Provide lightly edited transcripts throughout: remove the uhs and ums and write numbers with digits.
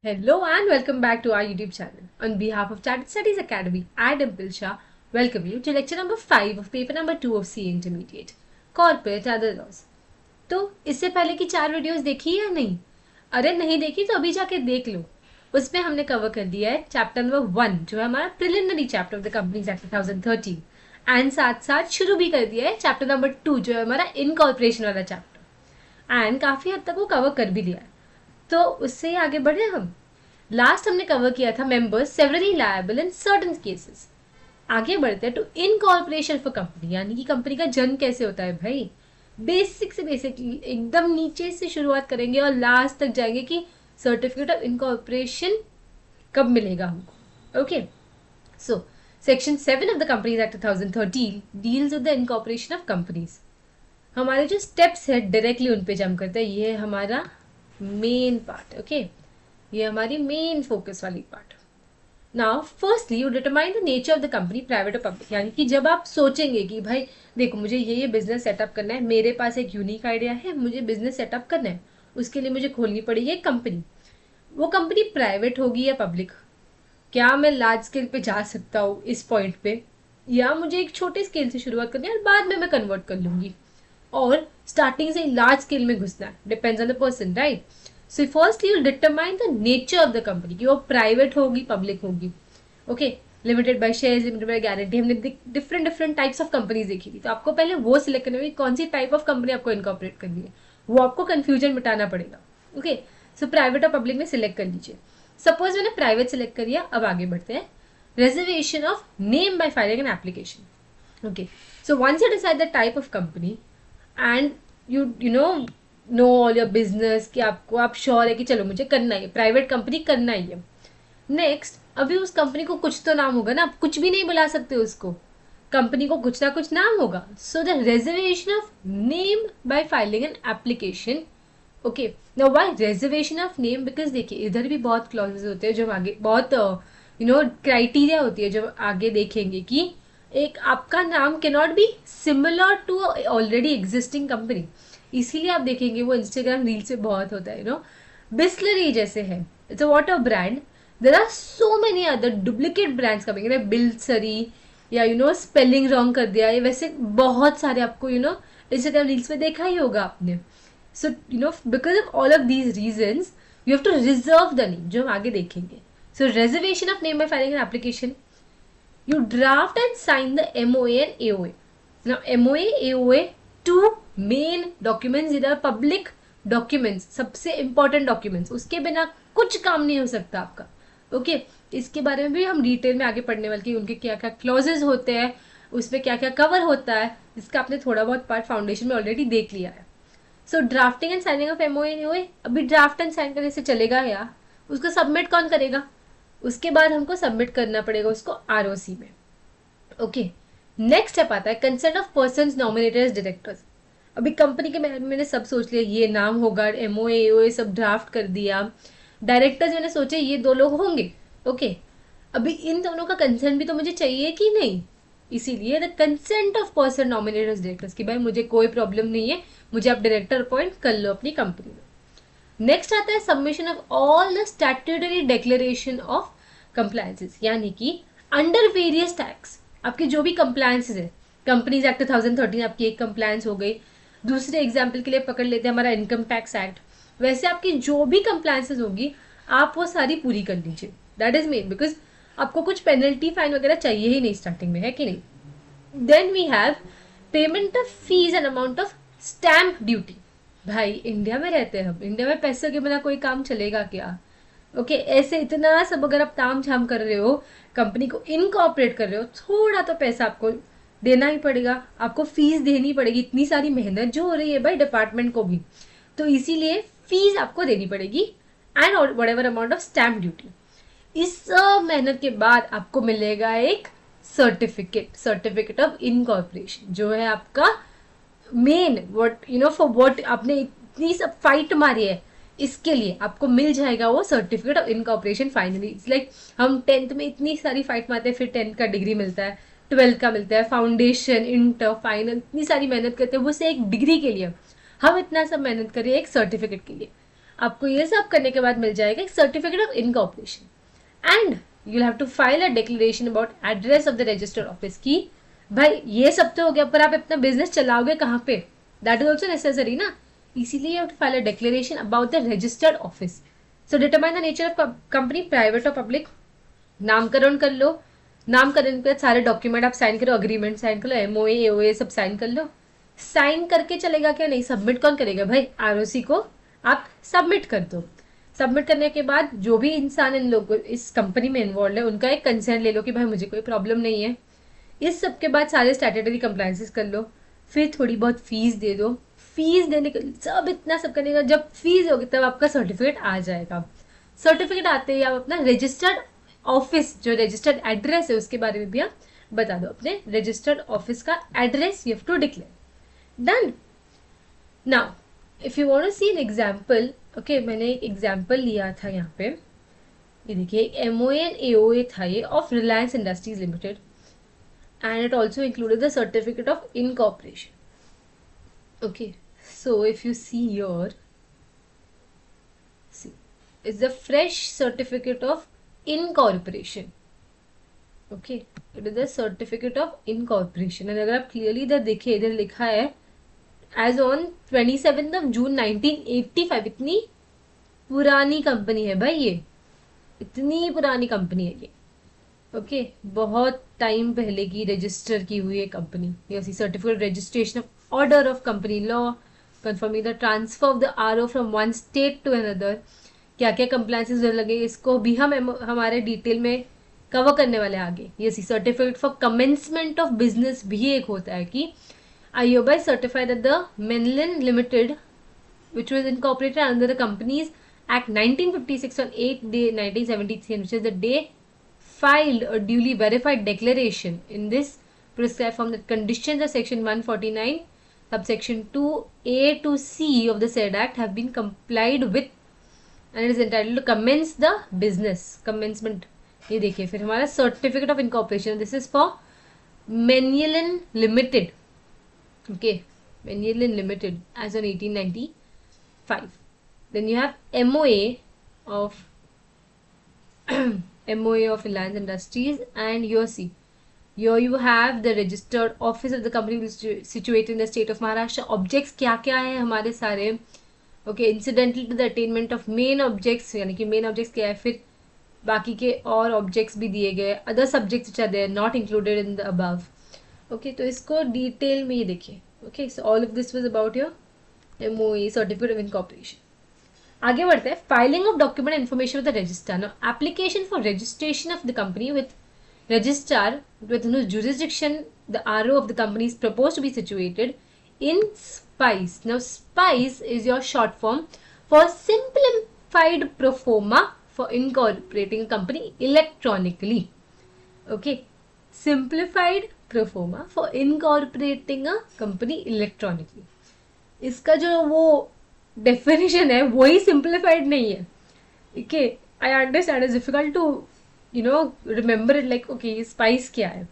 Hello and welcome back to our YouTube channel. On behalf of Chartered Studies Academy, I, Dimple Shah, welcome you to lecture number 5 of paper number 2 of CA Intermediate, Corporate Other Laws. तो इससे पहले की 4 videos देखी या नहीं? अरे नहीं देखी तो अभी जाके देख लो. उसमें हमने कवर कर दिया है चैप्टर नंबर 1 जो है हमारा preliminary chapter of the companies act 2013 and साथ साथ शुरू भी कर दिया है चैप्टर नंबर 2 जो है हमारा इनकॉर्पोरेशन वाला चैप्टर एंड काफ़ी हद तक वो कवर कर भी दिया है. तो उससे आगे बढ़े हम. लास्ट हमने कवर किया था members severally liable in certain cases. आगे बढ़ते हैं टू इनकॉर्पोरेशन फॉर कंपनी, यानी कि कंपनी का जन्म कैसे होता है भाई. बेसिक से बेसिक एकदम नीचे से शुरुआत करेंगे और लास्ट तक जाएंगे कि सर्टिफिकेट ऑफ इनकॉर्पोरेशन कब मिलेगा हमको. Okay, so section 7 of the companies act 2013 deals with the incorporation of companies. हमारे जो स्टेप्स है डायरेक्टली उन पे जम करते हैं. ये है हमारा मेन पार्ट. ओके, ये हमारी मेन फोकस वाली part. Now firstly you determine the nature of the company, private और पब्लिक. यानी कि जब आप सोचेंगे कि भाई देखो मुझे ये बिजनेस सेटअप करना है, मेरे पास एक यूनिक आइडिया है, मुझे बिजनेस सेटअप करना है, उसके लिए मुझे खोलनी पड़ेगी एक कंपनी. वो कंपनी प्राइवेट होगी या पब्लिक? क्या मैं लार्ज स्केल पे जा सकता हूँ इस पॉइंट पे, या मुझे एक छोटे स्केल से शुरुआत करनी है और बाद में मैं कन्वर्ट कर लूंगी, और स्टार्टिंग से लार्ज स्केल में घुसना है. Depends on the person, right. So first you determine the nature of the company कि वो प्राइवेट होगी पब्लिक होगी. Okay, limited by shares, limited by guarantee, हमने डिफरेंट टाइप्स ऑफ कंपनीज देखी थी. तो आपको पहले वो सिलेक्ट करना है कौन सी टाइप ऑफ कंपनी आपको इनकॉर्पोरेट करनी है. वो आपको कंफ्यूजन मिटाना पड़ेगा. ओके, सो प्राइवेट और पब्लिक में सिलेक्ट कर लीजिए. सपोज मैंने प्राइवेट सिलेक्ट कर लिया. अब आगे बढ़ते हैं. Reservation of name by filing an application. Okay, so once you decide the type of company and you know all your business कि आपको आप श्योर है कि चलो मुझे करना ही है, प्राइवेट कंपनी करना ही है. नेक्स्ट, अभी उस कंपनी को कुछ तो नाम होगा ना, आप कुछ भी नहीं बुला सकते उसको, कंपनी को कुछ ना कुछ नाम होगा. So the reservation of name by filing an application. Okay, now why reservation of name? Because देखिए इधर भी बहुत क्लॉजेज होते हैं जो आगे बहुत क्राइटेरिया होती है जो आगे देखेंगे कि एक आपका नाम can not be similar to already existing company. इसीलिए आप देखेंगे वो इंस्टाग्राम रील से बहुत होता है. बिस्लरी जैसे है, it's a water brand. There are so many other duplicate brands coming, Bilseri या स्पेलिंग रॉन्ग कर दिया, ये वैसे बहुत सारे आपको इंस्टाग्राम रील्स में देखा ही होगा आपने. So because of all of these reasons you have to reserve the name, जो हम आगे देखेंगे. So reservation of name by filing an application. You draft and sign the MOA and AOA. Now MOA, AOA, two main documents, इधर public documents, सबसे important documents. उसके बिना कुछ काम नहीं हो सकता आपका. ओके, इसके बारे में भी हम डिटेल में आगे पढ़ने वाले कि उनके क्या क्या क्लॉजेज होते हैं, उसमें क्या क्या कवर होता है, इसका आपने थोड़ा बहुत पार्ट फाउंडेशन में ऑलरेडी देख लिया है. So drafting and signing of MOA and AOA. अभी ड्राफ्ट एंड साइन करने से चलेगा या उसको सबमिट कौन करेगा? उसके बाद हमको सबमिट करना पड़ेगा उसको ROC में. ओके, नेक्स्ट स्टेप आता है consent of persons nominated as directors. अभी कंपनी के मैंने सब सोच लिया, ये नाम होगा, MOA AOA सब ड्राफ्ट कर दिया. डायरेक्टर्स मैंने सोचे ये 2 लोग होंगे. ओके, अभी इन दोनों का कंसेंट भी तो मुझे चाहिए कि नहीं. इसीलिए the consent of person nominated as directors कि भाई मुझे कोई प्रॉब्लम नहीं है, मुझे आप डायरेक्टर अपॉइंट कर लो अपनी कंपनी में. नेक्स्ट आता है submission of all the statutory declaration of compliances, यानी कि अंडर वेरियस टैक्स आपके जो भी कंप्लायंसेस है. कंपनीज एक्ट 2013 आपकी एक कंप्लायंस हो गई. दूसरे एग्जाम्पल के लिए पकड़ लेते हैं हमारा इनकम टैक्स एक्ट. वैसे आपकी जो भी कंप्लायंसेस होगी आप वो सारी पूरी कर लीजिए. दैट इज मेन, बिकॉज आपको कुछ पेनल्टी फाइन वगैरह चाहिए ही नहीं स्टार्टिंग में, है कि नहीं. Then we have payment of fees and amount of stamp duty. भाई इंडिया में रहते हैं हम, इंडिया में पैसे के बिना कोई काम चलेगा क्या. ओके, ऐसे इतना सब अगर आप ताम झाम कर रहे हो, कंपनी को इनकॉर्पोरेट कर रहे हो, थोड़ा तो पैसा आपको देना ही पड़ेगा, आपको फीस देनी पड़ेगी. इतनी सारी मेहनत जो हो रही है भाई डिपार्टमेंट को भी, तो इसीलिए फीस आपको देनी पड़ेगी and whatever amount of stamp duty. इस सब मेहनत के बाद आपको मिलेगा एक सर्टिफिकेट ऑफ इनकॉर्पोरेशन, जो है आपका मेन फॉर व्हाट आपने इतनी सब फाइट मारी है, इसके लिए आपको मिल जाएगा वो certificate of incorporation finally. It's like हम 10th में इतनी सारी फाइट मारते हैं, फिर 10th का डिग्री मिलता है, 12th का मिलता है, फाउंडेशन, इंटर, फाइनल, इतनी सारी मेहनत करते हैं वो से एक डिग्री के लिए. हम इतना सब मेहनत करें एक सर्टिफिकेट के लिए. आपको ये सब करने के बाद मिल जाएगा एक certificate of incorporation and you'll have to file a declaration about address of the registered office की भाई ये सब तो हो गया, पर आप अपना बिजनेस चलाओगे कहाँ पे, दैट इज ऑल्सो नेसेसरी ना, इसीलिए you have to file a declaration about the registered office. So determine the nature of company, private or public. नामकरण कर लो, नामकरण के सारे डॉक्यूमेंट आप साइन करो, अग्रीमेंट साइन कर लो, एमओए एओए सब साइन कर लो. साइन करके चलेगा क्या, नहीं, सबमिट कौन करेगा भाई, आरओसी को आप सबमिट कर दो. सबमिट करने के बाद जो भी इंसान इन लोगों इस कंपनी में इन्वॉल्व है उनका एक कंसर्न ले लो कि भाई मुझे कोई प्रॉब्लम नहीं है. इस सब के बाद सारे स्टैट्यूटरी कंप्लायंसेस कर लो, फिर थोड़ी बहुत फीस दे दो. फीस देने के सब इतना सब करने का जब फीस होगी तब आपका सर्टिफिकेट आ जाएगा. सर्टिफिकेट आते ही आप अपना रजिस्टर्ड ऑफिस, जो रजिस्टर्ड एड्रेस है उसके बारे में भी आप बता दो. अपने रजिस्टर्ड ऑफिस का address you have to declare. Done. Now if you want to see an example, okay, मैंने एक एग्जांपल लिया था यहाँ पे, ये देखिए एक एमओए एंड एओए था ये of Reliance industries limited and it also included the certificate of incorporation. Okay, so if you see your, see it's the fresh certificate of incorporation. Okay, it is the certificate of incorporation and अगर आप clearly इधर देखिए, इधर लिखा है as on 27 जून 1985. इतनी पुरानी company है भाई ये, इतनी पुरानी कंपनी है ये. ओके, बहुत टाइम पहले की रजिस्टर की हुई है company. Yes, certificate registration of order of company law conforming the transfer of the RO from one state to another. क्या क्या कंप्लायंसेस लगे इसको भी हम हमारे डिटेल में कवर करने वाले आगे. Yes, certificate for commencement of business भी एक होता है कि I hereby certify that the Menlin Limited, which was incorporated under the Companies Act 1956 on 8 day 1973, which is the day filed a duly verified declaration in this prescribed from the conditions of section 149 subsection 2A to C of the said act have been complied with and it is entitled to commence the business. Commencement. ये देखिए फिर हमारा certificate of incorporation. This is for Menlin Limited. Okay, Menlin Limited as on 1895. Then you have MOA of MOA of Reliance Industries and here see, here you have the registered office of the company situated in the state of Maharashtra. Objects क्या क्या है हमारे सारे. Okay, incidental to the attainment of main objects, यानी कि main objects क्या है, फिर बाकी के और objects भी दिए गए, other subjects which are there not included in the above. Okay, तो इसको डिटेल में ये देखिए. Okay, so all of this was about your MOA certificate of incorporation. आगे बढ़ते हैं. Filing of document information with the registrar. Now application for registration of the company with registrar with whose jurisdiction the RO of the company is proposed to be situated in SPICE. Now SPICE is your short form for simplified pro forma for incorporating a company electronically. Okay, simplified proforma for incorporating a company electronically. इसका जो वो definition है वही simplified नहीं है. Okay, I understand it's difficult to you know remember it, like okay SPICe क्या है.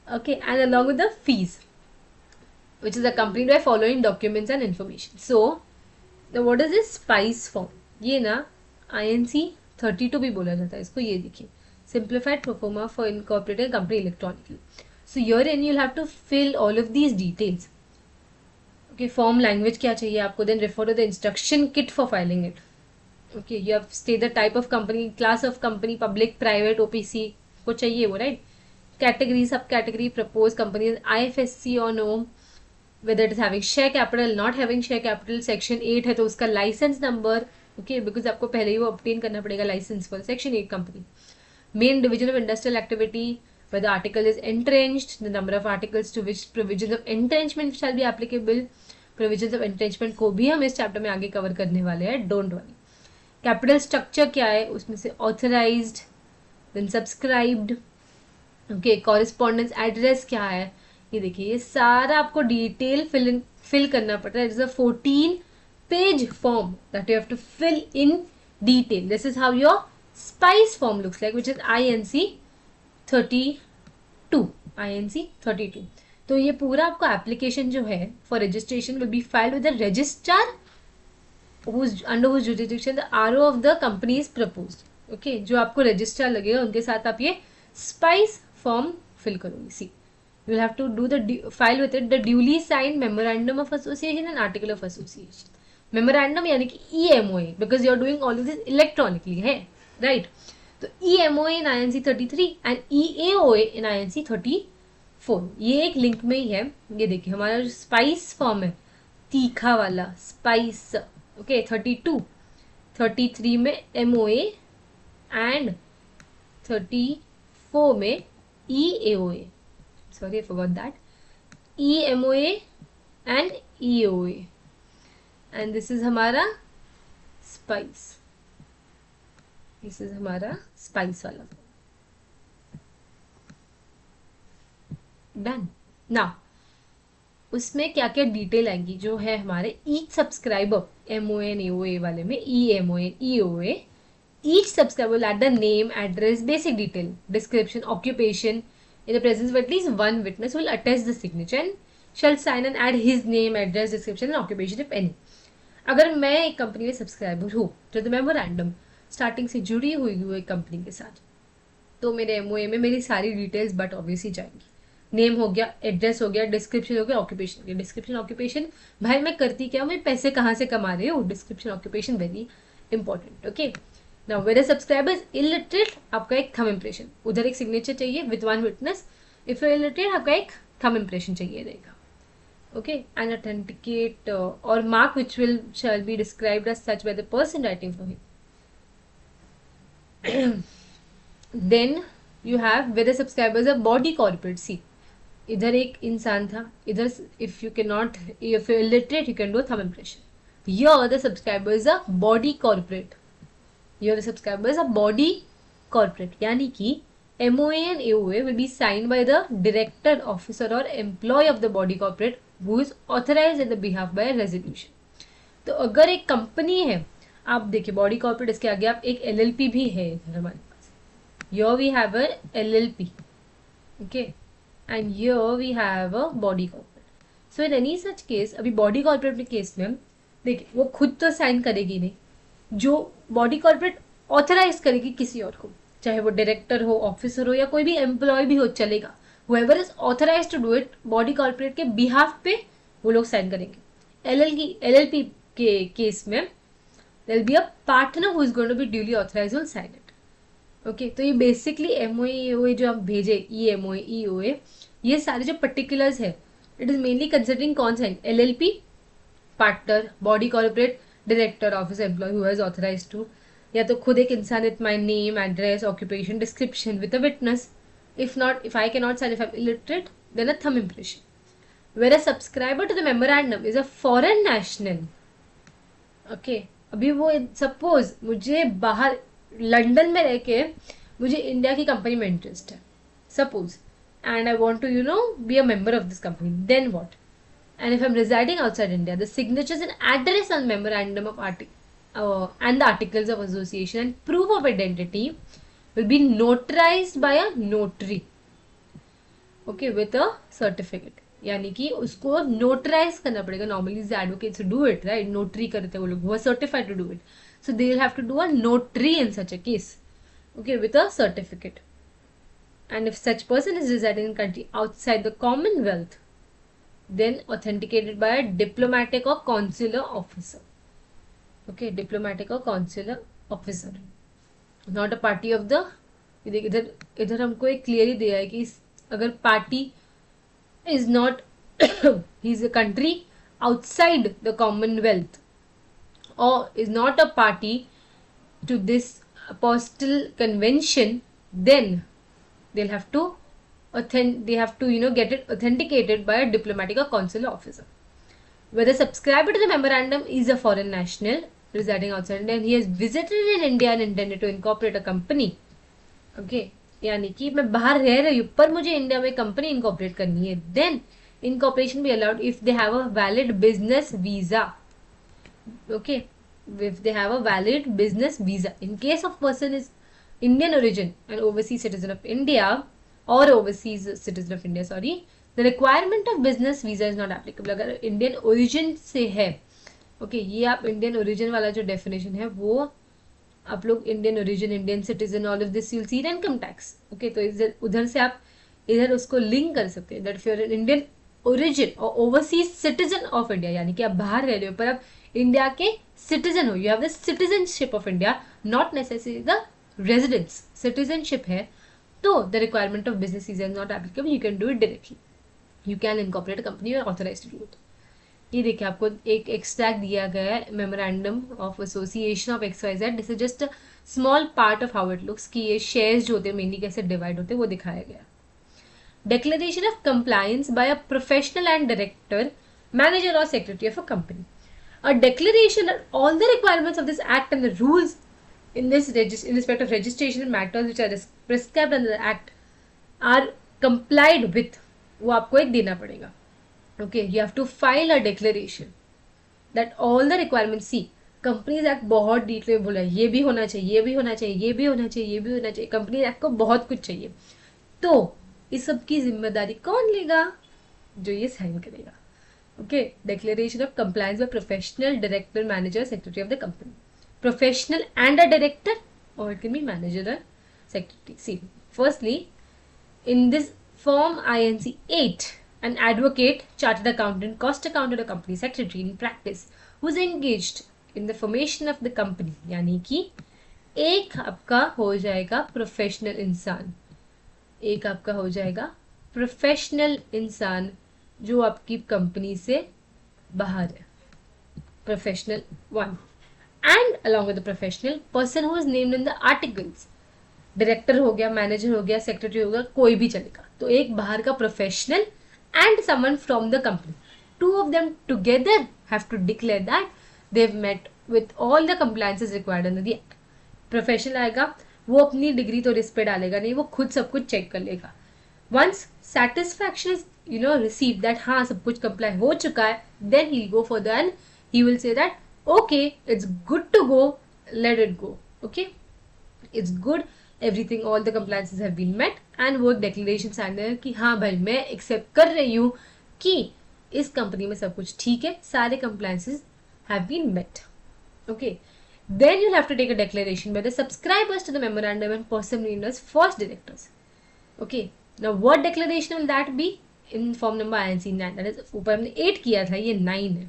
Okay, and along with the fees which is accompanied by following documents and information. So what is this SPICe form, ये ना INC 32 भी बोला जाता है इसको. ये देखिए, simplified pro forma for incorporating a company electronically. So herein you'll have to fill all of these details. Okay, form language क्या चाहिए आपको, then refer to the instruction kit for filing it. Okay, you have state the type of company, class of company, public, private, OPC को चाहिए वो, right? Category, subcategory, proposed companies, IFSC or no, whether it is having share capital, not having share capital, section 8 है तो उसका license number. Okay, because आपको पहले ही वो obtain करना पड़ेगा license for section 8 company. Main division of industrial activity, whether article is entrenched, the number of articles to which provisions of entrenchment shall be applicable. Provisions of entrenchment को भी हम इस chapter में आगे कवर करने वाले हैं, डोंट वरी. कैपिटल स्ट्रक्चर क्या है, उसमें से authorised, then subscribed. Okay, correspondence address क्या है, ये देखिए, ये सारा आपको डिटेल फिल करना पड़ता है. It is a 14 page form that you have to fill in detail. This is how your SPICE form looks like, which is INC 32. INC 32. तो ये पूरा आपका एप्लीकेशन जो है for registration will be filed with the registrar under whose jurisdiction the RO of the company is proposed. Okay, जो आपको registrar लगेगा उनके साथ आप ये स्पाइस फॉर्म फिल करोगे। सी, you will have to do the file with it the duly signed memorandum of association and article of association. memorandum यानी कि EMOA because you are doing all of this electronically है, right? तो EMOA in INC 33 and EAOA in INC 34 ये एक link में ही है। ये देखिए हमारा जो स्पाइस फॉर्म है, तीखा वाला स्पाइस, ओके, 32 33 में MOA एंड 34 में EAOA, sorry I forgot that, EMOA and EOA, and this is हमारा स्पाइस, this is हमारा स्पाइस वाला। डन। नाउ उसमें क्या क्या डिटेल आएंगी जो है हमारे each subscriber MOA and EOA वाले में, EMOA EOA, each subscriber will add the name, address, basic detail, description, occupation. In the presence of at least one witness will attest the signature and shall sign and add his name, address, description and occupation if any. अगर मैं एक company में subscriber हूँ तो the memorandum starting से जुड़ी हुई हूँ एक कंपनी के साथ, तो मेरे MOA में मेरी सारी डिटेल्स बट ऑब्वियसली जाएंगी। नेम हो गया, एड्रेस हो गया, डिस्क्रिप्शन हो गया, ऑक्यूपेशन हो गया। डिस्क्रिप्शन ऑक्यूपेशन, भाई मैं करती क्या, मैं पैसे कहाँ से कमा रही हूँ, description occupation very important. Okay, now whether subscriber is illiterate, आपका एक थंब इंप्रेशन, उधर एक सिग्नेचर चाहिए with one witness. If you illiterate आपका एक थंब इंप्रेशन चाहिए रहेगा। ओके, एंड ऑथेंटिकेट और mark which will shall be described as such by the person writing for him. Then you have whether subscribers a body corporate. See, इधर एक इंसान था, इधर if you can not, if you illiterate you can do thumb impression. Here the subscriber is a body corporate. Here the subscriber is a body corporate. यानी कि MOA and AOA will be signed by the director, officer or employee of the body corporate who is authorized in the behalf by a resolution. तो अगर एक company है, आप देखिए body corporate, इसके आगे आप एक LLP भी है इधर हमारे पास। Here we have a LLP, okay, and here we have a body corporate. So in any such case, अभी बॉडी कॉर्पोरेट के केस में देखिए वो खुद तो साइन करेगी नहीं, जो बॉडी कॉर्पोरेट ऑथराइज करेगी किसी और को, चाहे वो डायरेक्टर हो, ऑफिसर हो या कोई भी एम्प्लॉय भी हो, चलेगा। whoever is authorized to do it, body corporate के बिहाफ पे वो लोग साइन करेंगे। LLP के केस में there will be a partner who is going to be duly authorized will sign it. Okay, तो ये बेसिकली MOA EOA जो आप भेजे, EMOA EOA, ये सारे जो पर्टिकुलर्स है, इट इज मेनली कंसिडरिंग कौन सा LLP, partner, body corporate, director, office employ who has authorised to, या तो खुद एक इंसान with my name, address, occupation, description with a witness. If not, if I can not sign, if I am illiterate, then a thumb impression. Where a subscriber to the memorandum is a foreign national. Okay, अभी वो suppose मुझे बाहर London में रह के मुझे India की company में इंटरेस्ट है, suppose, and I want to be a member of this company, then what? And if I'm residing outside India, the signatures and address on memorandum of and the articles of association and proof of identity will be notarized by a notary, okay, with a certificate. यानी कि उसको notarise करना पड़ेगा। Normally advocates do it, right, notary करते हैं वो लोग, वो certified to do it, so they will have to do a notary in such a case, okay, with a certificate. And if such person is residing in country outside the Commonwealth, then authenticated by a diplomatic or consular officer. Okay, diplomatic or consular officer, not a party of the, इधर इधर हमको एक clearly दिया है कि अगर party is not, he is a country outside the commonwealth or is not a party to this apostle convention, then they'll have to get it authenticated by a diplomatic or consular officer. Whether subscriber to the memorandum is a foreign national residing outside India and he has visited in India and intended to incorporate a company, okay, यानी कि मैं बाहर रह रही हूँ पर मुझे India में कंपनी इनकॉर्पोरेट करनी है, then incorporation be allowed if they have a valid business visa. Okay, if they have a valid business visa. In case of person is Indian origin and overseas citizen of India or overseas citizen of India, the requirement of business visa is not applicable. अगर Indian origin से है okay, ये आप Indian origin वाला जो definition है वो आप लोग Indian origin, Indian citizen, all of this you'll see income tax. Okay, तो इधर उधर से आप इधर उसको लिंक कर सकते हैं that if you are an Indian origin और ओवरसीज सिटीजन ऑफ इंडिया, यानी कि आप बाहर रह रहे हो पर आप इंडिया के सिटीजन हो, you have the citizenship of India, not necessary the residence, citizenship है, तो the requirement of business visa is not applicable, you can do it directly, you can incorporate a company और authorised to do it. ये देखिए आपको एक extract दिया गया है memorandum of association of XYZ, this is just a small part of how it looks, कि ये शेयर्स जो होते हैं मेनली कैसे डिवाइड होते हैं वो दिखाया गया। Declaration of compliance by a professional and director, manager or secretary of a company. A declaration that all the requirements of this act and the rules in respect of registration matters which are prescribed under the act are complied with, वो आपको एक देना पड़ेगा। Okay, you have to file a declaration that all the requirements, see companies act बहुत detail में बोला है, ये भी होना चाहिए, ये भी होना चाहिए, ये भी होना चाहिए, ये भी होना चाहिए, कंपनी एक्ट को बहुत कुछ चाहिए, तो इस सब की जिम्मेदारी कौन लेगा? जो ये साइन करेगा। Okay, declaration of compliance by professional, director, manager, secretary of the company, professional and a director, और इट कैन बी मैनेजर और secretary. See firstly in this form INC 8, an advocate, chartered accountant, cost accountant or company secretary in practice who is engaged in the formation of the company, यानी कि एक आपका हो जाएगा professional इंसान, एक आपका हो जाएगा प्रोफेशनल इंसान जो आपकी कंपनी से बाहर है, professional one, and along with the professional person who is named in the articles, director हो गया, मैनेजर हो गया, सेक्रेटरी हो गया, कोई भी चलेगा, तो एक बाहर का professional and someone from the company, two of them together have to declare that they have met with all the compliances required under the act. Professional आएगा, वो अपनी डिग्री तो रिस्क पे डालेगा नहीं, वो खुद सब कुछ चेक कर लेगा। Once satisfaction is receive that हाँ सब कुछ कंप्लाई हो चुका है, then he go for the, he will say that okay it's good to go, let it go, okay it's good, everything all the compliances have been met, and वो एक declaration sign है कि हाँ भाई मैं एक्सेप्ट कर रही हूँ कि इस कंपनी में सब कुछ ठीक है, सारे compliances have been met. Okay, then you'll have to take a declaration by the subscribers to the memorandum and person named as first directors. Okay, now what declaration will that be? In form number INC 9, that is ऊपर हमने 8 किया था, ये 9 है।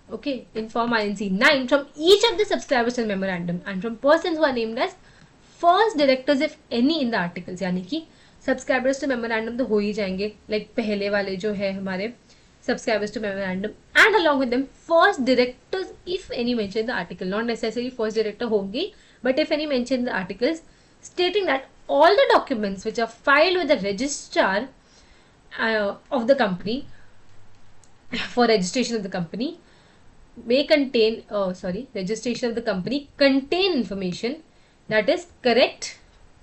Okay, in form INC 9 from each of the subscribers to the memorandum and from persons who are named as first directors if any in the articles, यानी कि subscribers to memorandum तो हो ही जाएंगे, like पहले वाले जो है हमारे subscribers to memorandum, and along with them first directors if any mentioned in the article, not necessarily first director होंगी, but if any mentioned in the articles, stating that all the documents which are filed with the registrar of the company for registration of the company may contain registration of the company contain information that is correct,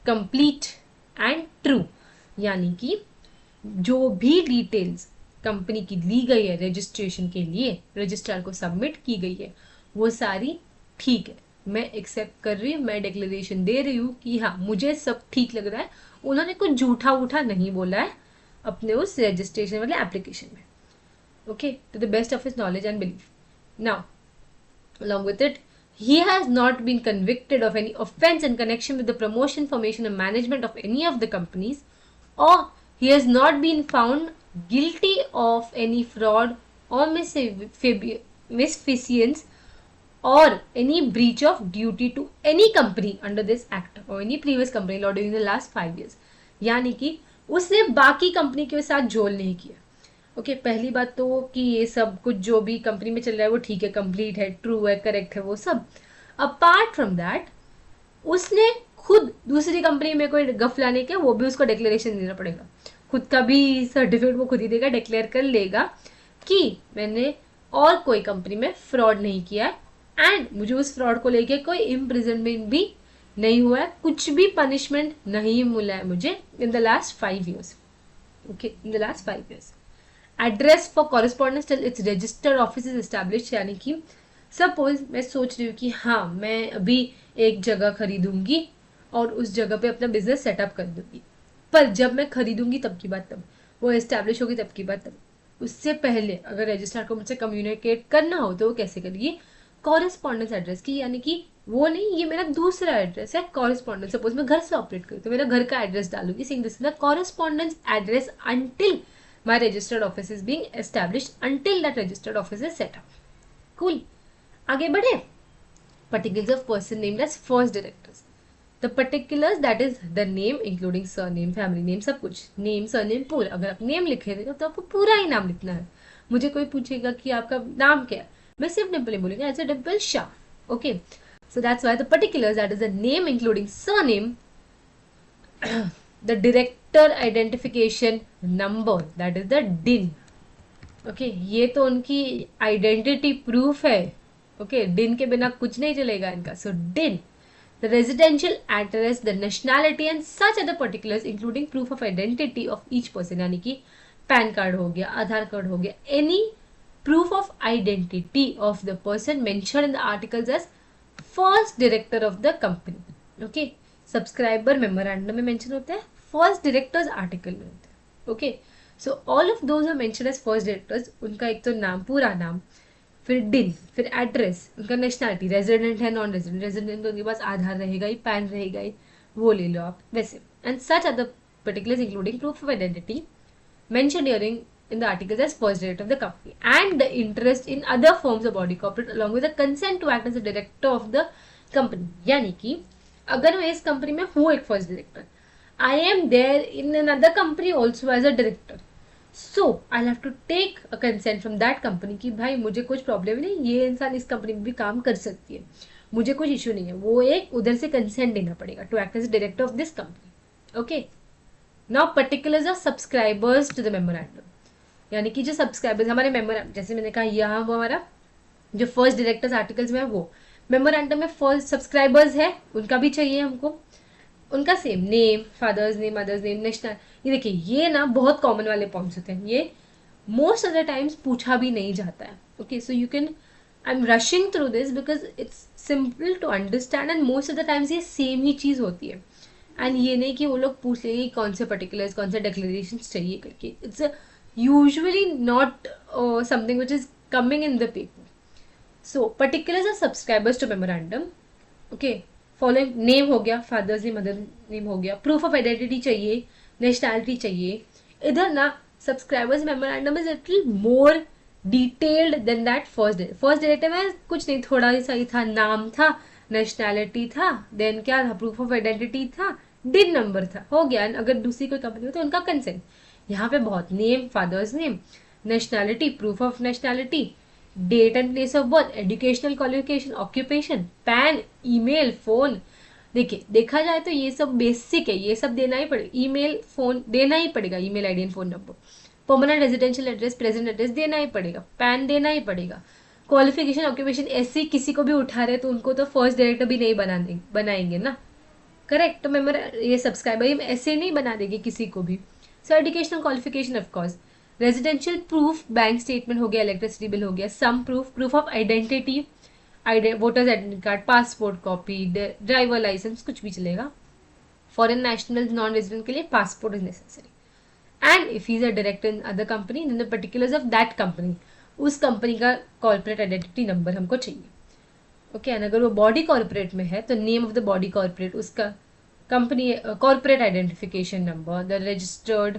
complete and true, यानी कि जो भी details company की ली गई है registration के लिए, registrar को सबमिट की गई है, वो सारी ठीक है, मैं एक्सेप्ट कर रही हूँ, मैं डिक्लेरेशन दे रही हूँ कि हाँ मुझे सब ठीक लग रहा है, उन्होंने कुछ झूठा उठा नहीं बोला है अपने उस रजिस्ट्रेशन वाले एप्लीकेशन में। Okay, to the best of his knowledge and belief. Now along with it, he has not been convicted of any offense in connection with the promotion, formation and management of any of the companies, or he has not been found guilty of any fraud or misfeasance or any breach of duty to any company under this act or any previous company law during the last 5 years, यानी कि उसने बाकी company के साथ जोल नहीं किया। Okay, पहली बात तो कि ये सब कुछ जो भी कंपनी में चल रहा है वो ठीक है, कंप्लीट है, ट्रू है, करेक्ट है, वो सब। अपार्ट फ्रॉम दैट उसने खुद दूसरी कंपनी में कोई गफला नहीं किया, वो भी उसको डिक्लेरेशन देना पड़ेगा, खुद का भी सर्टिफिकेट वो खुद ही देगा, डिक्लेयर कर लेगा कि मैंने और कोई कंपनी में फ्रॉड नहीं किया है, एंड मुझे उस फ्रॉड को लेके कोई इम्प्रिजनमेंट भी नहीं हुआ है, कुछ भी पनिशमेंट नहीं मिला है मुझे in the last 5 years। Okay, in the last 5 years। Address for correspondence till it's registered office is established, यानी कि सपोज मैं सोच रही हूँ कि हाँ मैं अभी एक जगह खरीदूंगी और उस जगह पे अपना बिजनेस सेटअप कर दूंगी, पर जब मैं खरीदूंगी तब की बात तब, वो एस्टैब्लिश होगी तब की बात तब, उससे पहले अगर रजिस्ट्रार को मुझसे कम्युनिकेट करना हो तो वो कैसे करिए, कॉरेस्पॉन्डेंस एड्रेस की, यानी कि वो नहीं, ये मेरा दूसरा एड्रेस है कॉरेस्पॉन्डेंस। सपोज मैं घर से ऑपरेट करूँ तो मेरा घर का एड्रेस डालूंगी, saying this is the correspondence address until my registered office is being established, until that registered office is set up. Cool. आगे बढ़े. Particulars of person named as first directors. The particulars, that is the name including surname, family name, सब कुछ, name, surname पूरा. अगर आप name लिखे थे तो आपको पूरा ही नाम लिखना है. मुझे कोई पूछेगा कि आपका नाम क्या है, मैं सिर्फ डिम्पल ही बोलूंगा, ऐसे Dimple Shah. Okay, so that's why the particulars, that is the name including surname, the director identification number, that is the DIN. Okay, ये तो उनकी आइडेंटिटी प्रूफ है. ओके, डिन के बिना कुछ नहीं चलेगा इनका. सो डिन, the residential address, the nationality and such other particulars including proof of identity of each person, यानी कि पैन कार्ड हो गया, आधार कार्ड हो गया, any proof of identity of the person mentioned in the articles as first director of the company. Okay, subscriber memorandum में mention होता है, first directors article में होता है. Okay, so all of those are mentioned as first directors. उनका एक तो नाम, पूरा नाम, फिर डिन, फिर एड्रेस, उनका नेशनैलिटी, रेजिडेंट है नॉन रेजिडेंट, रेजिडेंट तो उनके पास आधार रहेगा ही, पैन रहेगा ही, वो ले लो आप वैसे. And such other particulars including proof of identity mentioned hearing in the articles as first director of the company, and the interest in other firms of body corporate along with the consent to act as a director of the company. यानी कि अगर मैं इस company में हूँ एक first director, I am there in another company also as a director, so I have to take a consent from that company कि भाई मुझे कुछ प्रॉब्लम नहीं, ये इंसान इस कंपनी में भी काम कर सकती है, मुझे कुछ इशू नहीं है, वो एक उधर से कंसेंट देना पड़ेगा to act as director of this company. Okay, now particulars are subscribers to the memorandum, यानी कि जो सब्सक्राइबर्स हमारे मेमोरेंडम, जैसे मैंने कहा यहाँ वो हमारा जो फर्स्ट डायरेक्टर्स आर्टिकल्स में है वो मेमोरेंडम में फर्स्ट सब्सक्राइबर्स है, उनका भी चाहिए हमको, उनका same name, father's name, mother's name, national. ये देखिए, ये ना बहुत कॉमन वाले पॉइंट्स होते हैं, ये मोस्ट ऑफ द टाइम्स पूछा भी नहीं जाता है. Okay, so you can, I am rushing through this because it's simple to understand and most of the times ये सेम ही चीज़ होती है. एंड ये नहीं कि वो लोग पूछ लेंगे कौन से पर्टिकुलर्स, कौन से डिक्लेरेशन चाहिए करके. It's usually not something which is coming in the paper. So particulars are subscribers to memorandum. Okay, following name हो गया, fathers name, mother name हो गया, proof of identity चाहिए, nationality चाहिए. इधर ना subscribers memorandum is little more detailed than that first director में कुछ नहीं, थोड़ा सा ही था, नाम था, nationality था, then क्या था, proof of identity था, DIN number था, हो गया. अगर दूसरी कोई कंपनी हो तो उनका कंसेंट. यहाँ पे बहुत name, father's name, nationality, proof of nationality, date and place of birth, educational qualification, occupation, PAN, email, phone. देखिए, देखा जाए तो ये सब बेसिक है, ये सब देना ही पड़ेगा. ईमेल, फोन देना ही पड़ेगा, email ID and phone number. Permanent residential address, present address देना ही पड़ेगा, पैन देना ही पड़ेगा. क्वालिफिकेशन, ऑक्यूपेशन, ऐसे किसी को भी उठा रहे तो उनको तो फर्स्ट डायरेक्टर भी नहीं बनाएंगे ना. करेक्ट, तो मेमोर ये सब्सक्राइबर ऐसे नहीं बना देंगे किसी को भी. So educational qualification of course, residential proof, bank statement हो गया, इलेक्ट्रिसिटी बिल हो गया, some proof, proof of identity, voter's identity card, passport copy, driver licence, कुछ भी चलेगा. फॉरेन नेशनल नॉन रेजिडेंट के लिए passport is necessary. And if he is a director in other company then the particulars of that company, उस company का corporate identity number हमको चाहिए. Okay, and अगर वो बॉडी कॉर्पोरेट में है तो name of the body corporate, उसका company corporate identification number, the registered,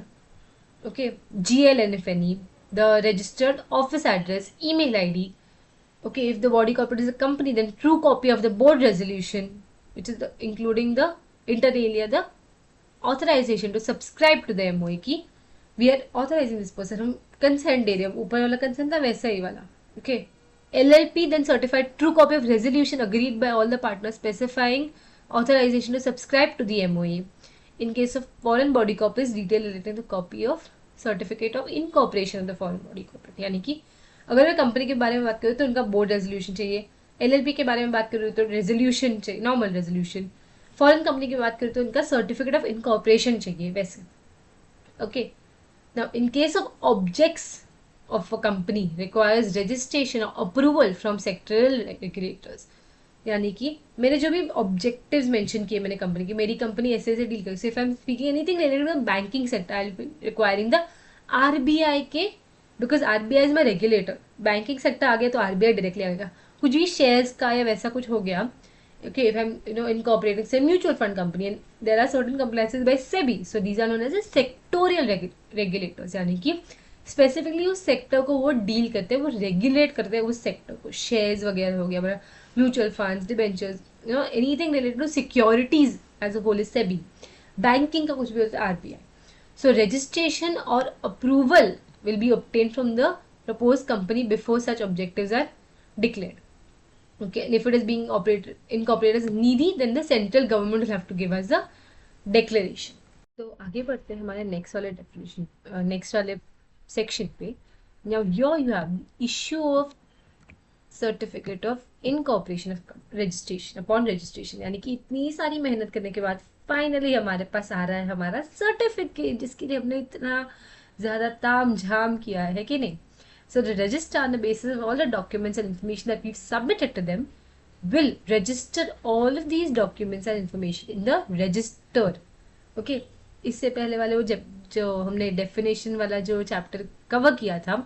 okay, GLN if any, the registered office address, email ID. Okay, if the body corporate is a company, then true copy of the board resolution, which is including the inter alia the authorization to subscribe to the MOA की we are authorizing this person, हम consent दे रहे हैं, ऊपर वाला consent था वैसा ही वाला. Okay, LLP then certified true copy of resolution agreed by all the partners specifying authorization to subscribe to the MOA. In case of foreign body corporates, detail relating to copy of certificate of incorporation of the foreign body corporate. यानी कि अगर मैं company के बारे में बात करूँ तो उनका बोर्ड रेजोल्यूशन चाहिए, LLP के बारे में बात करूँ तो रेजोल्यूशन चाहिए, नॉर्मल रेजोल्यूशन. फॉरेन कंपनी की बात करूँ तो उनका सर्टिफिकेट ऑफ इनकॉर्पोरेशन चाहिए वैसे. Okay, now in case of objects of a company requires registration और अप्रूवल फ्रॉम सेक्टरल रेगुलेटर्स. यानी कि मेरे जो भी ऑब्जेक्टिव्स मेंशन किए मैंने कंपनी की, मेरी कंपनी ऐसे ऐसे डील करी, if I am speaking anything related to banking sector, I will be requiring the RBI के because RBI is my regulator. Banking sector आ गया तो आरबीआई डायरेक्टली आएगा. कुछ भी शेयर्स का या वैसा कुछ हो गया, okay, if I'm incorporating say mutual fund company and there are certain compliances by SEBI, so these are known as a sectorial regulators, यानी कि स्पेसिफिकली उस सेक्टर को वो डील करते हैं, वो रेगुलेट करते हैं उस सेक्टर को. शेयर्स वगैरह हो गया, mutual funds, debentures, anything related to securities as a whole is SEBI. Banking का कुछ भी होता है आरबीआई. सो रजिस्ट्रेशन और approval will be obtained from the proposed company before such objectives are declared. Okay, and if it is being incorporated as needy, then the central government will have to give us the declaration. तो आगे बढ़ते हैं हमारे next वाले definition, next वाले section पे. Now here you have issue of certificate of incorporation of registration upon registration, यानी कि इतनी सारी मेहनत करने के बाद फाइनली हमारे पास आ रहा है हमारा सर्टिफिकेट, जिसके लिए हमने इतना ज़्यादा ताम झाम किया है कि नहीं. So the registrar on the basis of all the documents and information that we've submitted to them will register all of these documents and information in the register. Okay, इससे पहले वाले वो जो हमने डेफिनेशन वाला जो चैप्टर कवर किया था,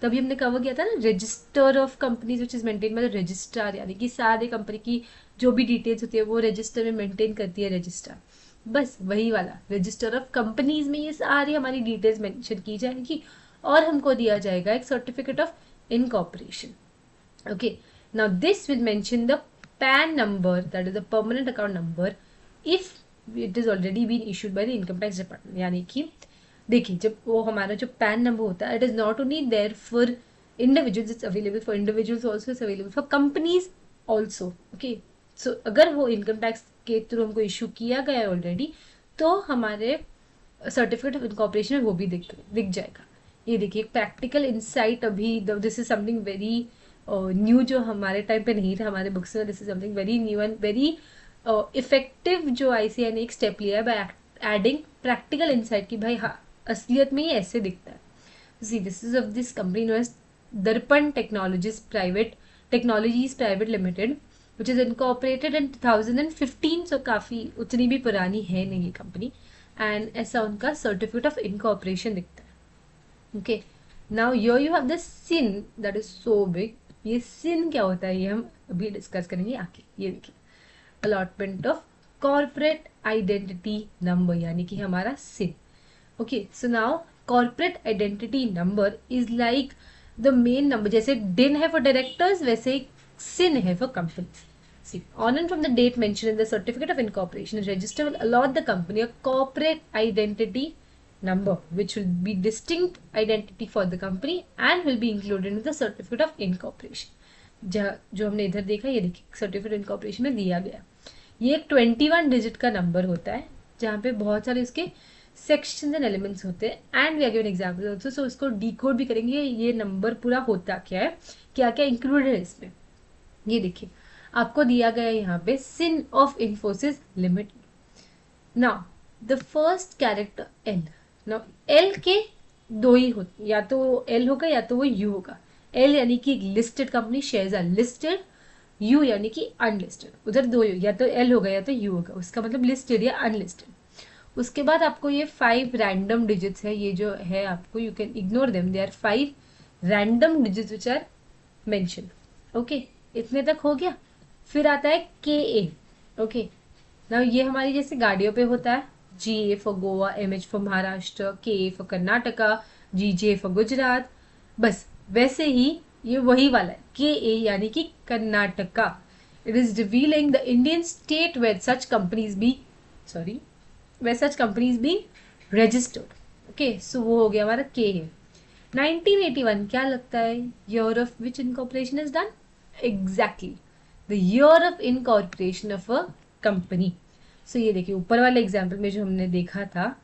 तभी हमने कवर किया था ना register of companies which is maintain by the registrar, यानी कि सारे कंपनी की जो भी डिटेल्स होती है वो रजिस्टर में मेंटेन करती है रजिस्ट्रार. बस वही वाला रजिस्टर ऑफ कंपनीज में ये सारी हमारी डिटेल्स मेंशन की जाएगी और हमको दिया जाएगा एक certificate of incorporation. Okay, now this will mention the PAN number, that is the permanent account number, if it is already been issued by the income tax department. यानी कि देखिए, जब वो हमारा जो पैन नंबर होता है, it is not only there for individuals, it's available for individuals also, it's available for companies also. Okay, so अगर वो इनकम टैक्स के थ्रू हमको इशू किया गया है ऑलरेडी, तो हमारे सर्टिफिकेट ऑफ इनकॉर्पोरेशन में वो भी दिख जाएगा. ये देखिए प्रैक्टिकल इंसाइट, अभी this is something very new जो हमारे टाइम पे नहीं था हमारे बुक्स में. This is something very new and very effective जो आईसीएआई ने एक स्टेप लिया है बाय एडिंग प्रैक्टिकल इंसाइट कि भाई हाँ असलियत में ये ऐसे दिखता है. See this is of this company known as Darpan Technologies Private Limited which is incorporated in 2015. So काफ़ी उतनी भी पुरानी है नहीं ये कंपनी, एंड ऐसा उनका सर्टिफिकेट ऑफ इनकॉर्पोरेशन दिखता है. Okay, now here you have the CIN that is so big. ये सिन क्या होता है ये हम अभी डिस्कस करेंगे आगे. ये देखिए allotment of corporate identity number, यानी कि हमारा CIN. Okay, so now corporate identity number is like the main number. जैसे डिन है फॉर डायरेक्टर्स, वैसे SIN है for companies. See, on and from the date mentioned in the certificate of incorporation, the register will allot the company a corporate identity number, which will be distinct identity for the company and will be included in the certificate of incorporation. जो हमने इधर देखा, ये देखिए certificate incorporation में दिया गया. ये एक 21 डिजिट का नंबर होता है जहाँ पे बहुत सारे उसके सेक्शन एंड एलिमेंट्स होते हैं. And we are given example also, so इसको डिकोड भी करेंगे ये नंबर पूरा होता क्या है, क्या क्या इंक्लूडेड है इसमें. ये देखिए आपको दिया गया है यहाँ पे CIN of Infosys limited. Now the first character L. Now L के दो ही होते, या तो एल होगा या तो वो यू होगा. एल यानी कि listed company, shares are listed. U यानी कि अनलिस्टेड. उधर दो या तो एल होगा या तो यू होगा, उसका मतलब लिस्टेड या अनलिस्टेड. उसके बाद आपको ये 5 रैंडम डिजिट्स है, ये जो है आपको you can ignore them, they are 5 random digits which are mention. Okay, इतने तक हो गया. फिर आता है KA. ओके, नाउ ये हमारी जैसे गाड़ियों पे होता है, GA for Goa, MH for Maharashtra, KA for Karnataka, GJ for Gujarat. बस वैसे ही ये वही वाला है KA यानी कि Karnataka. It is revealing the Indian state where such companies be registered. Okay, so वो हो गया हमारा KA. 1981 क्या लगता है year of which incorporation is done? Exactly, the year of incorporation of a company. So ये देखिए ऊपर वाले एग्जाम्पल में जो हमने देखा था,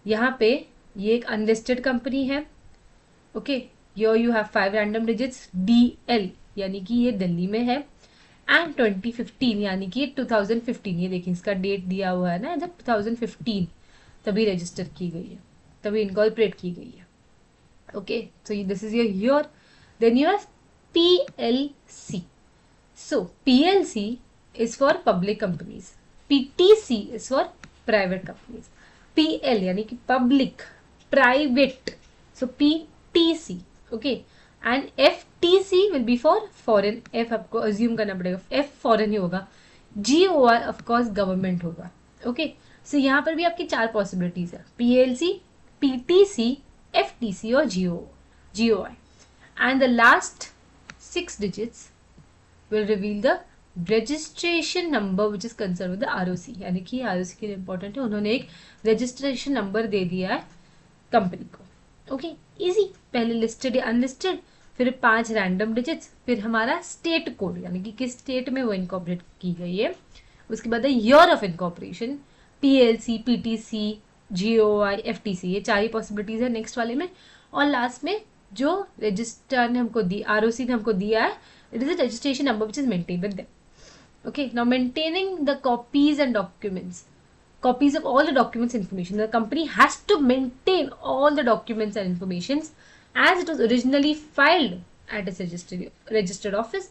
यहाँ पे ये एक अनलिस्टेड कंपनी है. Okay, here you have 5 random digits, DL यानी कि ये दिल्ली में है, एंड 2015 यानी कि 2015. ये देखिए इसका डेट दिया हुआ है ना इधर 2015, तभी रजिस्टर की गई है, तभी इनकॉर्पोरेट की गई है. Okay, so this is your year. Then you have PLC. So PLC is for public companies. PTC is for private companies. PL यानी कि public, private. So PTC. Okay, and FTC will be for foreign, F आपको assume करना पड़ेगा, F foreign ही होगा, GOI of course government होगा। Okay, सो यहाँ पर भी आपकी 4 पॉसिबिलिटीज है, PLC, PTC, FTC और GOI, and the last 6 digits will reveal the registration number which is concerned with the ROC, यानी कि ROC के लिए इंपॉर्टेंट है, उन्होंने एक रजिस्ट्रेशन नंबर दे दिया है कंपनी को। ओके, इजी, पहले लिस्टेड या अनलिस्टेड, फिर 5 रैंडम डिजिट्स, फिर हमारा स्टेट कोड यानी कि किस स्टेट में वो इनकॉर्पोरेट की गई है, उसके बाद year of incorporation, PLC, PTC, GOI, FTC, ये 4 ही पॉसिबिलिटीज है नेक्स्ट वाले में, और लास्ट में जो रजिस्टर ने हमको दी, ROC ने हमको दिया है, it is a registration number which is maintained with them. Okay, now maintaining the copies and documents, copies of all the documents information, the company has to maintain all the documents and informations as it was originally filed at its registered office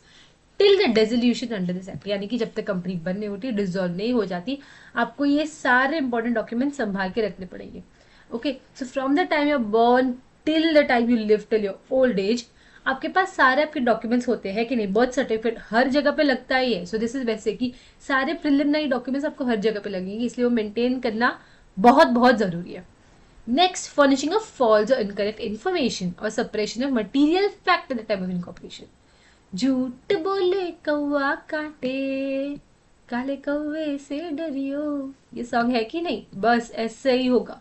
till the dissolution under this act, यानी कि जब तक company बंद नहीं होती, dissolve नहीं हो जाती, आपको ये सारे इंपॉर्टेंट डॉक्यूमेंट संभाल के रखने पड़ेंगे। Okay, so from the time you are born till the time you live till your old age, आपके पास सारे आपके डॉक्यूमेंट्स होते हैं कि नहीं, बर्थ सर्टिफिकेट हर जगह पे लगता ही है, सो दिस इज वैसे कि सारे प्रिलिमिनरी डॉक्यूमेंट्स आपको हर जगह पे लगेंगे, इसलिए वो मेंटेन करना बहुत बहुत जरूरी है। नेक्स्ट, फर्निशिंग ऑफ फॉल्स और इनकरेक्ट इन्फॉर्मेशन और suppression of material fact at the time of incorporation. झूठ बोले कौवा काटे, काले कौवे से डरियो, ये सॉन्ग है कि नहीं, बस ऐसे ही होगा।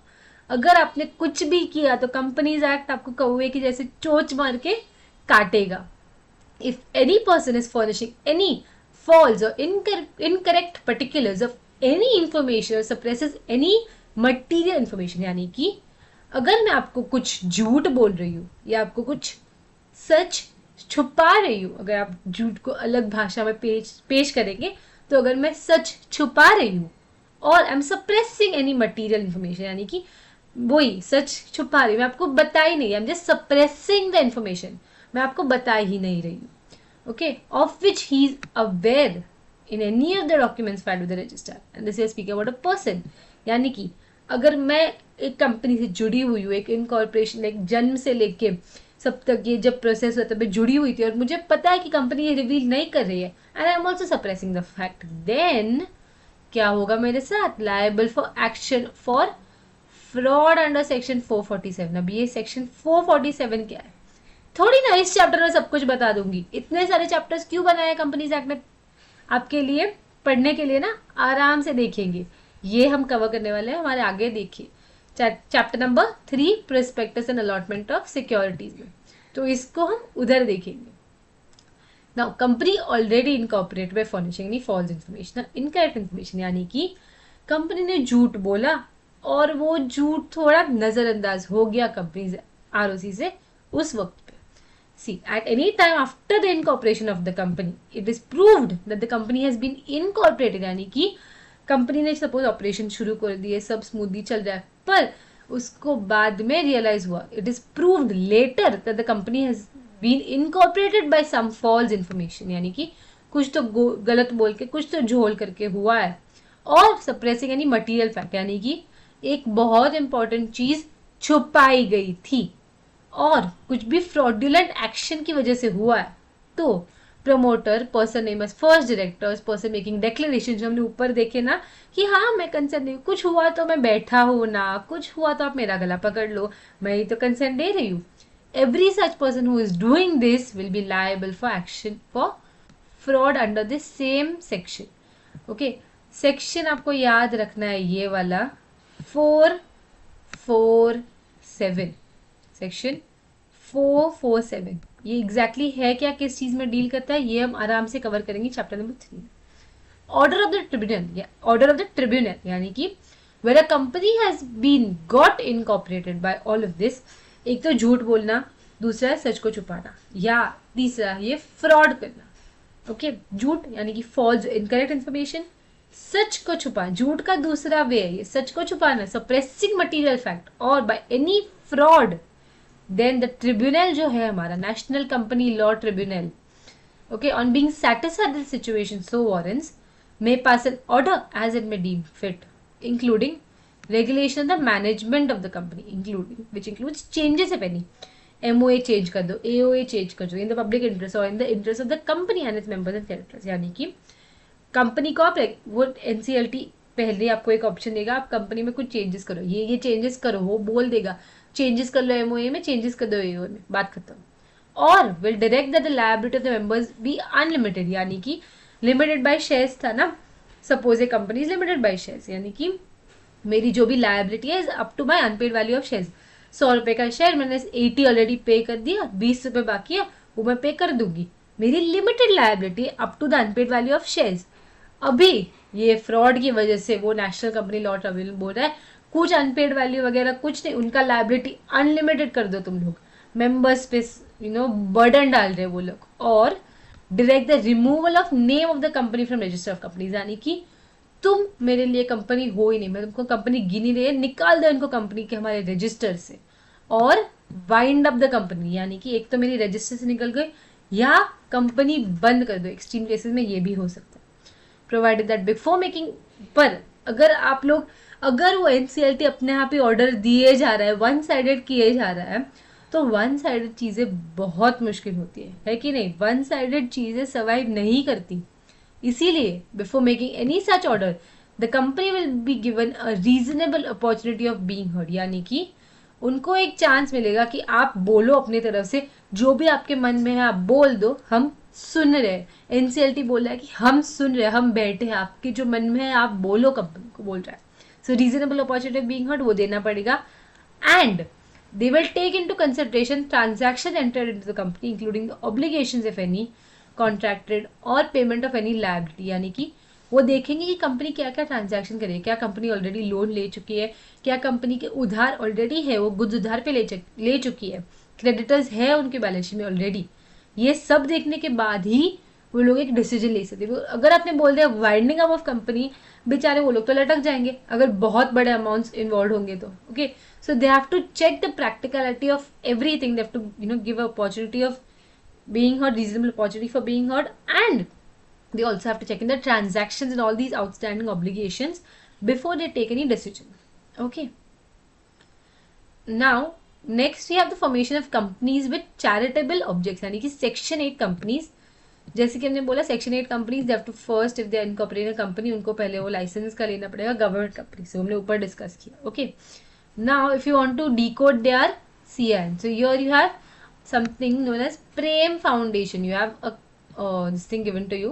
अगर आपने कुछ भी किया तो कंपनीज एक्ट आपको कौवे की जैसे चोंच मार के काटेगा। If any person is furnishing any false or incorrect particulars of any information or suppresses any material information, यानी कि अगर मैं आपको कुछ झूठ बोल रही हूँ या आपको कुछ सच छुपा रही हूँ, अगर आप झूठ को अलग भाषा में पेश करेंगे, तो अगर मैं सच छुपा रही हूँ और I am suppressing any material information, यानी कि वही सच छुपा रही हूँ, मैं आपको बता ही नहीं, I am just suppressing the information, मैं आपको बता ही नहीं रही हूँ। Okay, of which he is aware in any of the documents filed with the register, and this is speaking about a person, यानी कि अगर मैं एक कंपनी से जुड़ी हुई हूँ, एक इनकॉर्पोरेशन, एक जन्म से लेके सब तक ये जब प्रोसेस हुआ तब मैं जुड़ी हुई थी और मुझे पता है कि कंपनी ये रिवील नहीं कर रही है, and I am also suppressing the fact, then क्या होगा मेरे साथ, liable for action for fraud under section 447। अब ये सेक्शन 447 क्या है, थोड़ी ना इस चैप्टर में सब कुछ बता दूंगी, इतने सारे चैप्टर्स क्यों बनाए कंपनीज एक्ट ने आपके लिए, पढ़ने के लिए ना, आराम से देखेंगे, ये हम कवर करने वाले हैं हमारे आगे, देखिए chapter number 3 prospectus and allotment of securities में, तो इसको हम उधर देखेंगे। Now, company already incorporate by furnishing any false information, incorrect information, यानी कि कंपनी ने झूठ बोला और वो झूठ थोड़ा नजरअंदाज हो गया कंपनी ROC से उस वक्त पे। See, at any time after the incorporation of the company, it is proved that the company has been incorporated, यानी कि कंपनी ने सपोज ऑपरेशन शुरू कर दिए, सब स्मूथली चल रहा है, पर उसको बाद में रियलाइज हुआ, it is proved later that the company has been incorporated by some false information, यानी कि कुछ तो गलत बोल के, कुछ तो झोल करके हुआ है, और सप्रेसिंग यानी मटीरियल फैक्ट, यानी कि एक बहुत इंपॉर्टेंट चीज छुपाई गई थी और कुछ भी फ्रॉडुलेंट एक्शन की वजह से हुआ है, तो promoter, person name as first directors, person making declaration, जो हमने ऊपर देखे ना कि हाँ मैं कंसेंट नहीं, कुछ हुआ तो मैं बैठा हूँ ना, कुछ हुआ तो आप मेरा गला पकड़ लो, मैं ही तो कंसेंट दे रही हूँ, every such person who is doing this will be liable for action for fraud under this same section. Okay, section आपको याद रखना है ये वाला 447, सेक्शन 447, ये एग्जैक्टली है क्या, किस चीज में डील करता है, ये हम आराम से कवर करेंगे chapter number 3। Order of the tribunal, order of the tribunal, यानी कि where a company has been got incorporated by all of this, एक तो झूठ बोलना, दूसरा है सच को छुपाना, या तीसरा ये फ्रॉड करना। ओके, झूठ यानी कि फॉल्स इनकरेक्ट इन्फॉर्मेशन, सच को छुपा, झूठ का दूसरा वे है ये सच को छुपाना, सप्रेसिंग मटीरियल फैक्ट, और by any fraud, then the tribunal जो है हमारा national company law tribunal, okay, on being satisfied the situation so warrants, may pass an order as it may deem fit, including regulation of the management of the company, which includes changes if any, MOA change कर दो, AOA change कर दो in the public interest और in the interest of the company and its members and creditors. यानी कि company को आप वो NCLT पहले आपको एक ऑप्शन देगा, आप कंपनी में कुछ चेंजेस करो, ये चेंजेस करो, वो बोल देगा चेंजेस कर लो MOA में, चेंजेस कर दो AOA में, बात खत्म। और will direct that the liability of the members be unlimited, यानी कि लिमिटेड बाय शेयर्स था ना, suppose a company is limited by shares, यानी कि मेरी जो भी लायबिलिटी है up to my unpaid value of shares. 100 रुपए का शेयर मैंने 80 ऑलरेडी पे कर दिया, 20 रुपए बाकी है वो मैं पे कर दूंगी, मेरी limited liability up to the unpaid value of shares. अभी ये फ्रॉड की वजह से वो नेशनल कंपनी लॉ ट्रिब्यूनल बोल रहा है कुछ अनपेड वैल्यू वगैरह कुछ नहीं, उनका लायबिलिटी अनलिमिटेड कर दो तुम लोग, मेंबर्स पे बर्डन डाल रहे वो लोग। और direct the removal of name of the company from register of companies, यानी कि तुम मेरे लिए कंपनी हो ही नहीं, मैं तुमको कंपनी गिनी रही है, निकाल दो इनको कंपनी के हमारे रजिस्टर से। और वाइंड अप द कंपनी, यानी कि एक तो मेरी रजिस्टर से निकल गई या कंपनी बंद कर दो, एक्सट्रीम केसेस में ये भी हो सकता है। प्रोवाइडेड दैट बिफोर मेकिंग, पर अगर आप लोग अगर वो NCLT अपने आप ही ऑर्डर दिए जा रहा है, वन साइडेड किए जा रहा है, तो वन साइडेड चीज़ें बहुत मुश्किल होती है कि नहीं, वन साइडेड चीज़ें सर्वाइव नहीं करती। इसीलिए before making any such order the company will be given a reasonable opportunity of being heard, यानी कि उनको एक चांस मिलेगा कि आप बोलो अपनी तरफ से, जो भी आपके मन में है आप बोल दो, हम सुन रहे। NCLT बोल रहा है कि हम सुन रहे, हम बैठे हैं, आपके जो मन में है आप बोलो, कंपनी को बोल रहा है। So reasonable opportunity of being heard वो देना पड़ेगा। And they will take into consideration transaction entered into the company including the obligations if any contracted और पेमेंट ऑफ एनी लायबिलिटी, यानी कि वो देखेंगे कि कंपनी क्या क्या ट्रांजैक्शन करे, क्या कंपनी ऑलरेडी लोन ले चुकी है, क्या कंपनी के उधार ऑलरेडी है, वो गुड्स उधार पे ले चुकी है, क्रेडिटर्स है उनके बैलेंस शीट में ऑलरेडी। ये सब देखने के बाद ही वो लोग एक डिसीजन ले सकते हैं। अगर आपने बोल दिया वाइंडिंग अप ऑफ कंपनी, बेचारे वो लोग तो लटक जाएंगे अगर बहुत बड़े अमाउंट्स इन्वॉल्व होंगे तो। Okay, so they have to check the practicality of everything, they have to give a opportunity of being heard, reasonable opportunity for being heard, and they also have to check in the transactions and all these outstanding obligations before they take any decision. Okay, now next we have the formation of companies with charitable objects, यानी कि section 8 companies, जैसे कि हमने बोला section 8 companies they have to first if they incorporate a company, उनको पहले वो licence का लेना पड़ेगा गवर्नमेंट कंपनी से, हमने ऊपर डिस्कस किया। Okay, now if you want to decode their CIN, so here you have something known as Prem Foundation, you have a this thing given to you,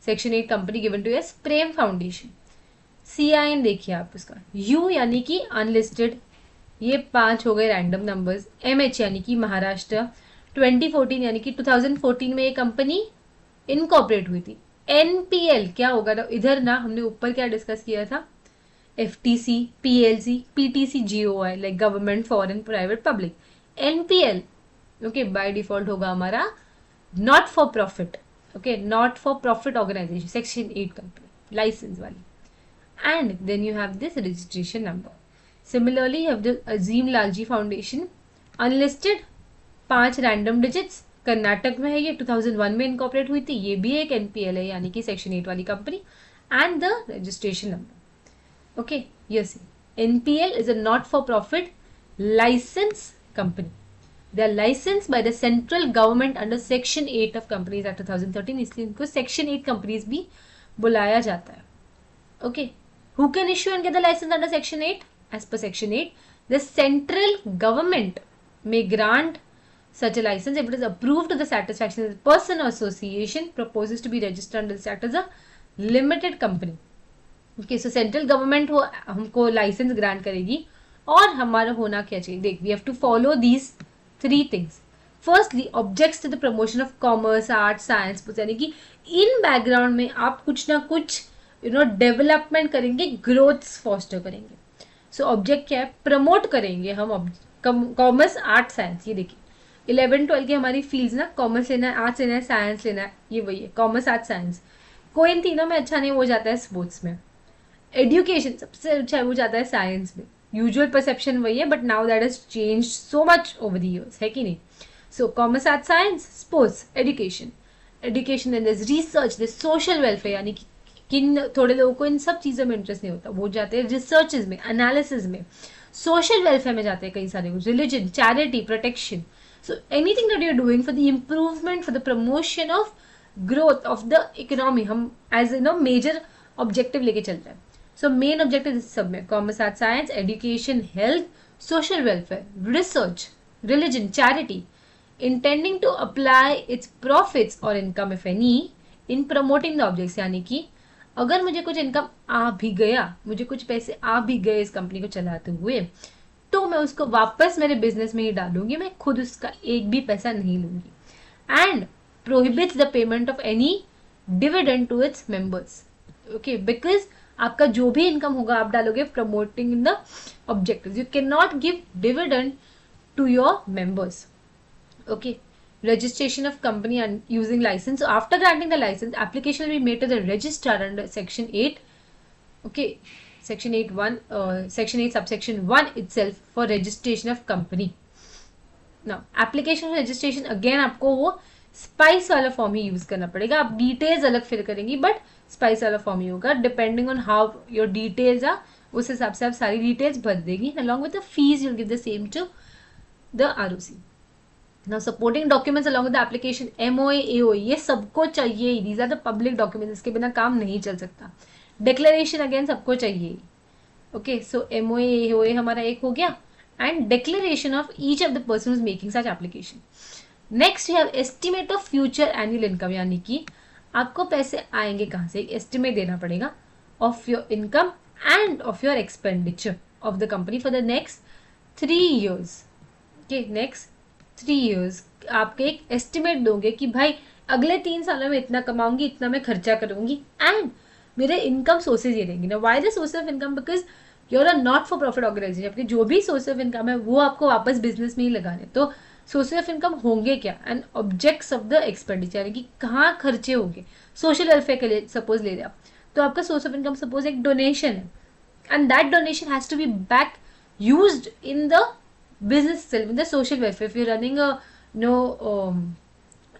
section 8 company given to you as Prem Foundation। CIN देखिए आप उसका, U यानी कि unlisted, ये 5 हो गए random numbers, MH यानी कि महाराष्ट्र, 2014 यानी कि 2014 में ये कंपनी इनकॉर्पोरेट हुई थी। NPL क्या होगा ना, इधर ना हमने ऊपर क्या डिस्कस किया था, FTC, PLC, PTC, GOI like government foreign private public. NPL okay by default होगा हमारा not for profit, okay not for profit organisation, section 8 company licence वाली। And then you have this registration number. Similarly you have the Azim Lalji Foundation, unlisted, 5 random digits, Karnataka में है ये, 2001 में incorporate हुई थी, ये भी एक NPL है यानी कि सेक्शन 8 वाली company. And the registration number, okay, yes, NPL is a not for profit license company, they are licensed by the central government under section 8 of companies act 2013, इसलिए इनको section 8 companies भी बुलाया जाता है। okay, who can issue and get the license under section 8? as per section 8 the central government may grant such a license if it is approved to the satisfaction of the person or association proposes to be registered under this act as a limited company। Okay, so central government हमको licence grant करेगी और हमारा होना क्या चाहिए, देख we have to follow these 3 things. Firstly objects to the promotion of commerce, art, science, यानी कि इन बैकग्राउंड में आप कुछ ना कुछ डेवलपमेंट करेंगे, ग्रोथ फॉस्टर करेंगे। सो ऑब्जेक्ट क्या है, प्रमोट करेंगे हम कॉमर्स, आर्ट, साइंस। ये देखिए 11, 12 की हमारी फील्ड्स ना, कॉमर्स लेना है, आर्ट्स लेना है, साइंस लेना है, ये वही है कॉमर्स, आर्ट, साइंस। कोई इन तीनों में अच्छा नहीं हो जाता है स्पोर्ट्स में। एजुकेशन सबसे अच्छा हो जाता है साइंस में, यूजुअल परसेप्शन वही है but now that has changed so much over the years, है कि नहीं। सो commerce, art, science, sports, education, education and this research, this social welfare, यानी कि किन थोड़े लोगों को इन सब चीज़ों में इंटरेस्ट नहीं होता, वो जाते हैं रिसर्चेज में, एनालिसिस में, सोशल वेलफेयर में जाते हैं कई सारे, religion, charity, protection. So anything that you're doing for the improvement, for the promotion of growth of the economy, हम as you know major objective लेके चलते हैं. So main objective इस सब में commerce, arts, science, education, health, social welfare, research, religion, charity, intending to apply its profits or income if any in promoting the objects. यानी कि अगर मुझे कुछ इनकम आ भी गया, मुझे कुछ पैसे आ भी गए इस कंपनी को चलाते हुए, तो मैं उसको वापस मेरे बिजनेस में ही डालूंगी, मैं खुद उसका एक भी पैसा नहीं लूंगी. And prohibits the payment of any dividend to its members. Okay, because आपका जो भी इनकम होगा आप डालोगे promoting in the objectives. You can not give dividend to your members. Okay, registration of company and using license. So after granting the license, application will be made to the registrar under section 8. Okay, section 8(1), section 8 subsection 1 itself for registration of company. Now application for registration again आपको वो spice वाला form ही use करना पड़ेगा. आप details अलग fill करेंगी but SPICe वाला form ही होगा. Depending on how your details are, उस हिसाब से आप सारी डिटेल्स भर देगी. Along with the fees you will give the same to the ROC. Now supporting documents along with the application, MOA, AOA, ये सबको चाहिए. These are the public documents, इसके बिना काम नहीं चल सकता. Declaration again सबको चाहिए. Okay, so MOA, AOA हमारा एक हो गया. And declaration of each of the person who's making such application. Next we have estimate of future annual income, यानी कि आपको पैसे आएंगे कहाँ से, एक estimate देना पड़ेगा of your income and of your expenditure of the company for the next 3 years. Okay, next 3 years आपके एक एस्टिमेट दोगे कि भाई अगले 3 सालों में इतना कमाऊंगी, इतना मैं खर्चा करूंगी एंड मेरे इनकम सोर्सेज ये रहेंगी. ना why the source of income, because you're are not for profit organisation. आपके जो भी सोर्स ऑफ इनकम है वो आपको वापस बिजनेस में ही लगाने. तो सोर्सेज ऑफ इनकम होंगे क्या and objects of the expenditure, यानी कि कहाँ खर्चे होंगे. सोशल वेलफेयर के लिए सपोज ले रहे आप, तो आपका सोर्स ऑफ इनकम सपोज एक डोनेशन है and that donation has to be back used in the business itself, in the social welfare. If you're running a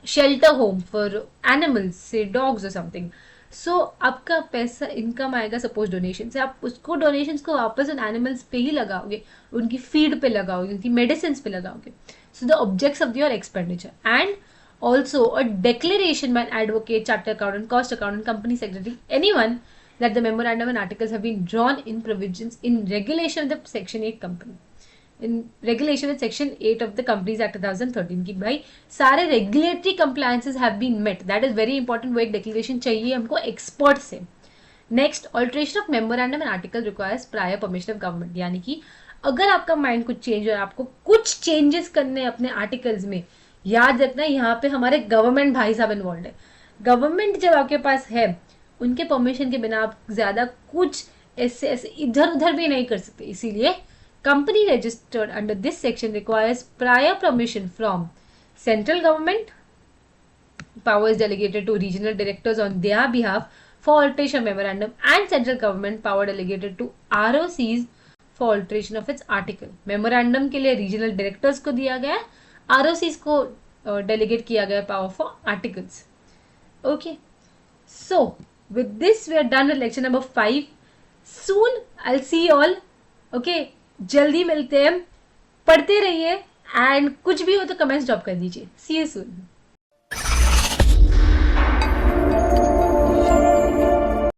shelter home for animals, say dogs or something, so आपका पैसा income आएगा suppose donation से, आप उसको donation को वापस उन animals पे ही लगाओगे, उनकी फीड पे लगाओगे, उनकी मेडिसिन पे लगाओगे. So the objects of your expenditure. And also a declaration by an advocate, chartered accountant, cost accountant, company secretary, anyone, that the memorandum and articles have been drawn in provisions in regulation of the section 8 company, in regulation with section 8 of the Companies Act 2013 कि भाई सारे regulatory compliances have been met. That is very important. वो एक declaration चाहिए हमको export से. Next, alteration of memorandum and article requires prior permission of government. यानी कि अगर आपका माइंड कुछ चेंज हो, आपको कुछ चेंजेस करने अपने आर्टिकल्स में, याद रखना यहाँ पे हमारे गवर्नमेंट भाई साहब इन्वॉल्व है. गवर्नमेंट जब आपके पास है, उनके परमिशन के बिना आप ज्यादा कुछ ऐसे इधर उधर भी नहीं कर सकते. इसीलिए company registered under this section requires prior permission from central government. Power is delegated to regional directors on their behalf for alteration of memorandum, and central government power delegated to ROCs for alteration of its article. Memorandum के लिए regional directors को दिया गया, ROCs को delegate किया गया power for articles. Okay, so with this we are done with lecture number 5. Soon I'll see you all. Okay, जल्दी मिलते हैं. पढ़ते रहिए एंड कुछ भी हो तो कमेंट्स ड्रॉप कर दीजिए. सी यू सून.